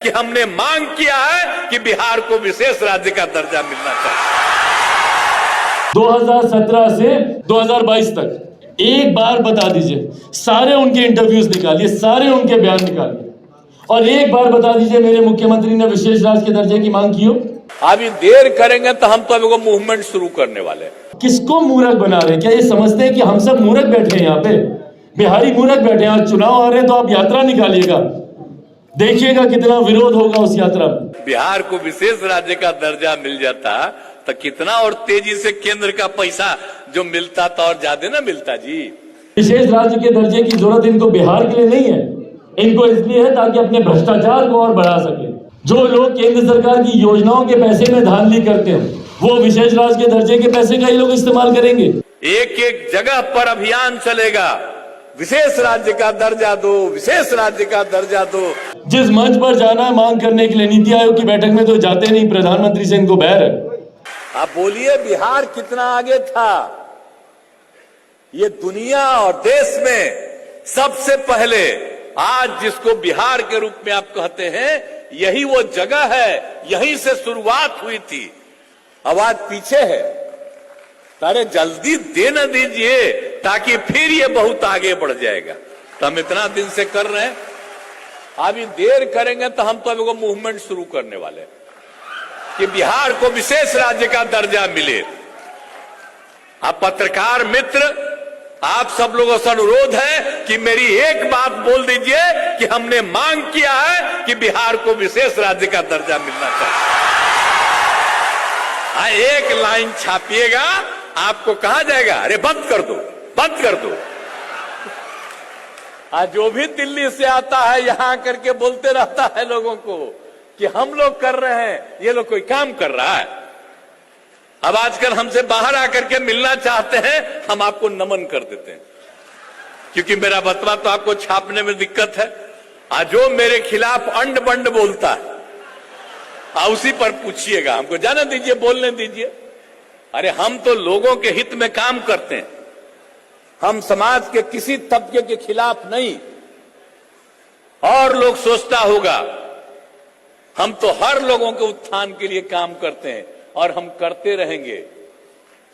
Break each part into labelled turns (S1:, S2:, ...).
S1: कि हमने मांग किया है कि बिहार को विशेष राज्य का दर्जा मिलना चाहिए।
S2: 2017 से 2022 तक एक बार बता दीजिए, सारे उनके इंटरव्यूज निकालिए, सारे उनके बयान निकालिए, और एक बार बता दीजिए मेरे मुख्यमंत्री ने विशेष राज्य के दर्जे की मांग की हो।
S1: अभी देर करेंगे तो हम तो अभी को मूवमेंट शुरू करने वाले हैं।
S2: किसको मूर्ख बना रहे हैं? क्या ये समझते हैं कि हम सब मूर्ख बैठे हैं? यहाँ पे बिहारी मूर्ख बैठे हैं। आज चुनाव आ रहे हैं तो आप यात्रा निकालिएगा, देखिएगा कितना विरोध होगा उस यात्रा में।
S1: बिहार को विशेष राज्य का दर्जा मिल जाता तो कितना और तेजी से केंद्र का पैसा जो मिलता तो और ज्यादा ना मिलता जी।
S2: विशेष राज्य के दर्जे की जरूरत इनको बिहार के लिए नहीं है, इनको इसलिए है ताकि अपने भ्रष्टाचार को और बढ़ा सके। जो लोग केंद्र सरकार की योजनाओं के पैसे में धांधली करते हैं वो विशेष राज्य के दर्जे के पैसे का ही लोग इस्तेमाल करेंगे।
S1: एक एक जगह पर अभियान चलेगा, विशेष राज्य का दर्जा दो, विशेष राज्य का दर्जा दो।
S2: जिस मंच पर जाना है मांग करने के लिए, नीति आयोग की बैठक में तो जाते नहीं, प्रधानमंत्री से इनको बैर है।
S1: आप बोलिए बिहार कितना आगे था? ये दुनिया और देश में सबसे पहले आज जिसको बिहार के रूप में आप कहते हैं, यही वो जगह है, यहीं से शुरुआत हुई थी। अब आज पीछे है, अरे जल्दी दे न दीजिए ताकि फिर ये बहुत आगे बढ़ जाएगा। तो हम इतना दिन से कर रहे हैं, अभी देर करेंगे तो हम तो अभी को मूवमेंट शुरू करने वाले हैं कि बिहार को विशेष राज्य का दर्जा मिले। आप पत्रकार मित्र, आप सब लोगों से अनुरोध है कि मेरी एक बात बोल दीजिए कि हमने मांग किया है कि बिहार को विशेष राज्य का दर्जा मिलना चाहिए। एक लाइन छापिएगा, आपको कहा जाएगा अरे बंद कर दो, बंद कर दो। आज जो भी दिल्ली से आता है यहां करके बोलते रहता है लोगों को कि हम लोग कर रहे हैं, ये लोग कोई काम कर रहा है। अब आजकल हमसे बाहर आकर के मिलना चाहते हैं, हम आपको नमन कर देते हैं, क्योंकि मेरा बतवा तो आपको छापने में दिक्कत है। आज जो मेरे खिलाफ अंड बंड बोलता है उसी पर पूछिएगा, हमको जाने दीजिए, बोलने दीजिए। अरे हम तो लोगों के हित में काम करते हैं, हम समाज के किसी तबके के खिलाफ नहीं। और लोग सोचता होगा हम तो हर लोगों के उत्थान के लिए काम करते हैं और हम करते रहेंगे।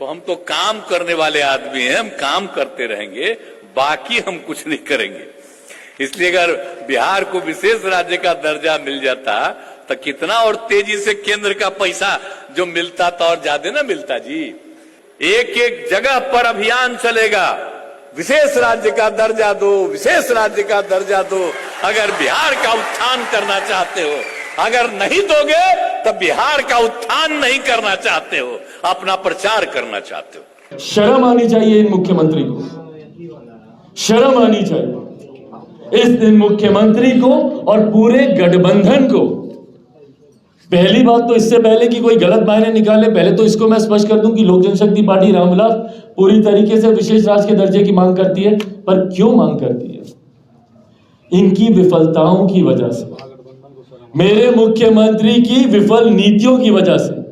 S1: तो हम तो काम करने वाले आदमी हैं, हम काम करते रहेंगे, बाकी हम कुछ नहीं करेंगे। इसलिए अगर बिहार को विशेष राज्य का दर्जा मिल जाता तो कितना और तेजी से केंद्र का पैसा जो मिलता तो और ज्यादा ना मिलता जी। एक एक जगह पर अभियान चलेगा, विशेष राज्य का दर्जा दो, विशेष राज्य का दर्जा दो। अगर बिहार का उत्थान करना चाहते हो, अगर नहीं दोगे तो बिहार का उत्थान नहीं करना चाहते हो, अपना प्रचार करना चाहते हो।
S2: शर्म आनी चाहिए इन मुख्यमंत्री को, शर्म आनी चाहिए इस दिन मुख्यमंत्री को और पूरे गठबंधन को। पहली बात तो इससे पहले कि कोई गलत मायने निकाले, पहले तो इसको मैं स्पष्ट कर दूं कि लोक जनशक्ति पार्टी रामविलास पूरी तरीके से विशेष राज्य के दर्जे की मांग करती है। पर क्यों मांग करती है? इनकी विफलताओं की वजह से, मेरे मुख्यमंत्री की विफल नीतियों की वजह से।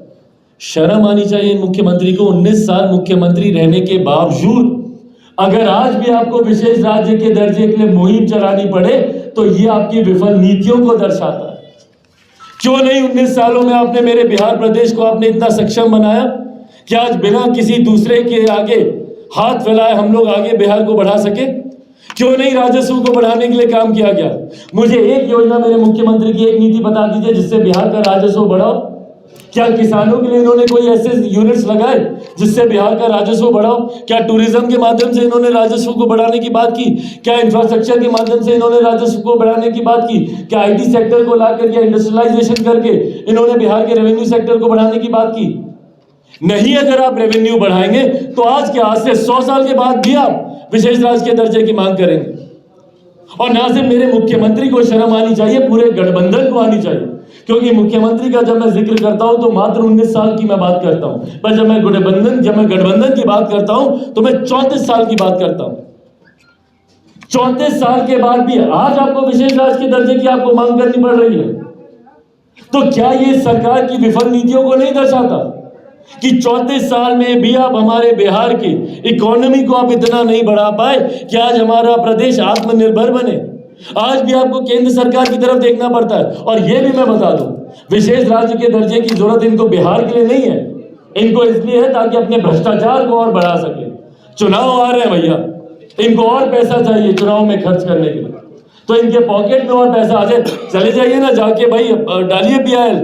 S2: शर्म आनी चाहिए इन मुख्यमंत्री को। 19 साल मुख्यमंत्री रहने के बावजूद अगर आज भी आपको विशेष राज्य के दर्जे के लिए मुहिम चलानी पड़े तो ये आपकी विफल नीतियों को दर्शाता है। क्यों नहीं 19 सालों में आपने मेरे बिहार प्रदेश को आपने इतना सक्षम बनाया कि आज बिना किसी दूसरे के आगे हाथ फैलाए हम लोग आगे बिहार को बढ़ा सके? क्यों नहीं राजस्व को बढ़ाने के लिए काम किया गया? मुझे एक योजना मेरे मुख्यमंत्री की, एक नीति बता दीजिए जिससे बिहार का राजस्व बढ़ाओ। क्या किसानों के लिए इन्होंने कोई ऐसे यूनिट्स लगाए जिससे बिहार का राजस्व बढ़ाओ? क्या टूरिज्म के माध्यम से इन्होंने राजस्व को बढ़ाने की बात की? क्या इंफ्रास्ट्रक्चर के माध्यम से इन्होंने राजस्व को बढ़ाने की बात की? क्या आईटी सेक्टर को लाकर या इंडस्ट्रियलाइजेशन करके इन्होंने बिहार के रेवेन्यू सेक्टर को बढ़ाने की बात की? नहीं। अगर आप रेवेन्यू बढ़ाएंगे तो आज के, आज से 100 साल के बाद भी आप विशेष राज्य के दर्जे की मांग करेंगे। और ना सिर्फ मेरे मुख्यमंत्री को शर्म आनी चाहिए, पूरे गठबंधन को आनी चाहिए। क्योंकि मुख्यमंत्री का जब मैं जिक्र करता हूं तो मात्र 19 साल की मैं बात करता हूं, पर जब मैं गठबंधन की बात करता हूं तो मैं 34 साल की बात करता हूं। 34 साल के बाद भी आज आपको विशेष राज्य के दर्जे की आपको मांग करनी पड़ रही है। तो क्या ये सरकार की विफल नीतियों को नहीं दर्शाता कि 34 साल में भी आप हमारे बिहार की इकोनॉमी को आप इतना नहीं बढ़ा पाए कि आज हमारा प्रदेश आत्मनिर्भर बने? आज भी आपको केंद्र सरकार की तरफ देखना पड़ता है। और ये भी मैं बता दूं, विशेष राज्य के दर्जे की जरूरत इनको बिहार के लिए नहीं है, इनको इसलिए है ताकि अपने भ्रष्टाचार को और बढ़ा सके। चुनाव आ रहे हैं भैया, इनको और पैसा चाहिए चुनाव में खर्च करने के लिए, तो इनके पॉकेट में और पैसा आ जाए। चले जाइए ना जाके भाई, डालिए PIL,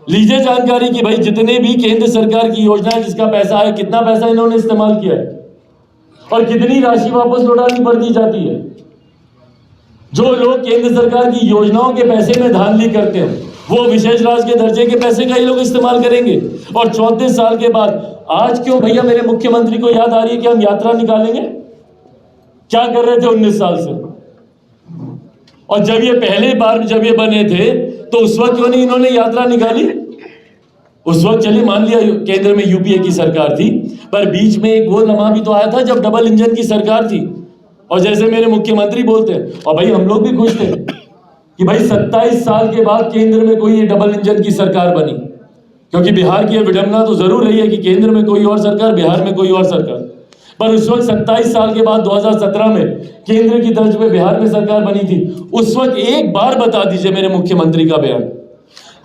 S2: लीजिए जानकारी कि भाई जितने भी केंद्र सरकार की योजना है जिसका पैसा है, कितना पैसा इन्होंने इस्तेमाल किया है और कितनी राशि वापस लौटानी पड़ती जाती है। जो लोग केंद्र सरकार की योजनाओं के पैसे में धांधली करते हैं वो विशेष राज्य के दर्जे के पैसे का ही लोग इस्तेमाल करेंगे। और 34 साल के बाद आज क्यों भैया मेरे मुख्यमंत्री को याद आ रही है कि हम यात्रा निकालेंगे? क्या कर रहे थे 19 साल से? और जब ये पहले बार जब ये बने थे तो उस वक्त क्यों नहीं इन्होंने यात्रा निकाली? उस वक्त चलिए मान लिया केंद्र में UPA की सरकार थी, पर बीच में एक वो लम्हा भी तो आया था जब डबल इंजन की सरकार थी। और जैसे मेरे मुख्यमंत्री बोलते हैं, और भाई हम लोग भी खुश थे कि भाई 27 साल के बाद केंद्र में कोई डबल इंजन की सरकार बनी, क्योंकि बिहार की विडंबना तो जरूर रही है कि केंद्र में कोई और सरकार, बिहार में कोई और सरकार। पर उस वक्त 27 साल के बाद 2017 में केंद्र की तर्ज पे बिहार में सरकार बनी थी। उस वक्त एक बार बता दीजिए मेरे मुख्यमंत्री का बयान,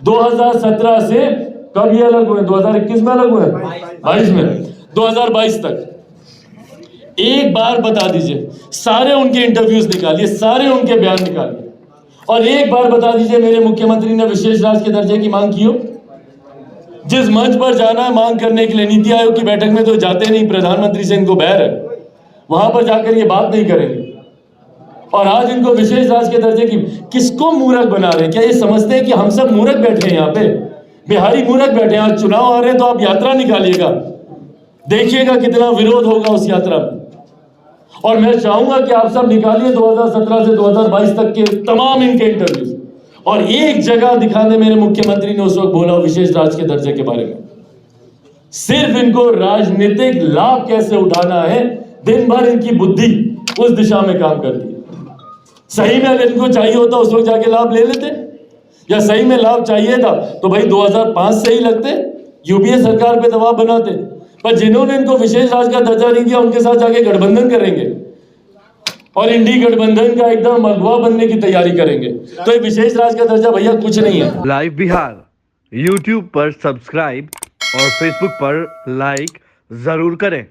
S2: 2017 से कब ये अलग हुए? 2021 में अलग हुए, 22 में, 2022 तक एक बार बता दीजिए। सारे उनके इंटरव्यूज निकालिए, सारे उनके बयान निकालिए, और एक बार बता दीजिए मेरे मुख्यमंत्री ने विशेष राज्य के दर्जे की मांग की हो। जिस मंच पर जाना है मांग करने के लिए, नीति आयोग की बैठक में तो जाते नहीं, प्रधानमंत्री से इनको बैर है, वहां पर जाकर ये बात नहीं करेंगे। और आज इनको विशेष राज्य के दर्जे की, किसको मूर्ख बना रहे हैं? क्या ये समझते हैं कि हम सब मूर्ख बैठे हैं यहाँ पे? बिहारी मूर्ख बैठे हैं। आज चुनाव आ रहे हैं तो आप यात्रा निकालिएगा, देखिएगा कितना विरोध होगा उस यात्रा में। और मैं चाहूंगा कि आप सब निकालिए 2017 से 2022 तक के तमाम इनके इंटरव्यूज, और एक जगह दिखाने मेरे मुख्यमंत्री ने उस वक्त बोला विशेष राज्य के दर्जे के बारे में। सिर्फ इनको राजनीतिक लाभ कैसे उठाना है, दिन भर इनकी बुद्धि उस दिशा में काम करती है। सही में अगर इनको चाहिए होता उस वक्त जाके लाभ ले लेते, या सही में लाभ चाहिए था तो भाई 2005 से ही लगते, UPA सरकार पे दबाव बनाते। पर जिन्होंने इनको विशेष राज्य का दर्जा नहीं दिया उनके साथ जाके गठबंधन करेंगे और इंडी गठबंधन का एकदम अगवा बनने की तैयारी करेंगे। तो ये विशेष राज्य का दर्जा भैया कुछ नहीं है।
S3: लाइव बिहार YouTube पर सब्सक्राइब और Facebook पर लाइक जरूर करें।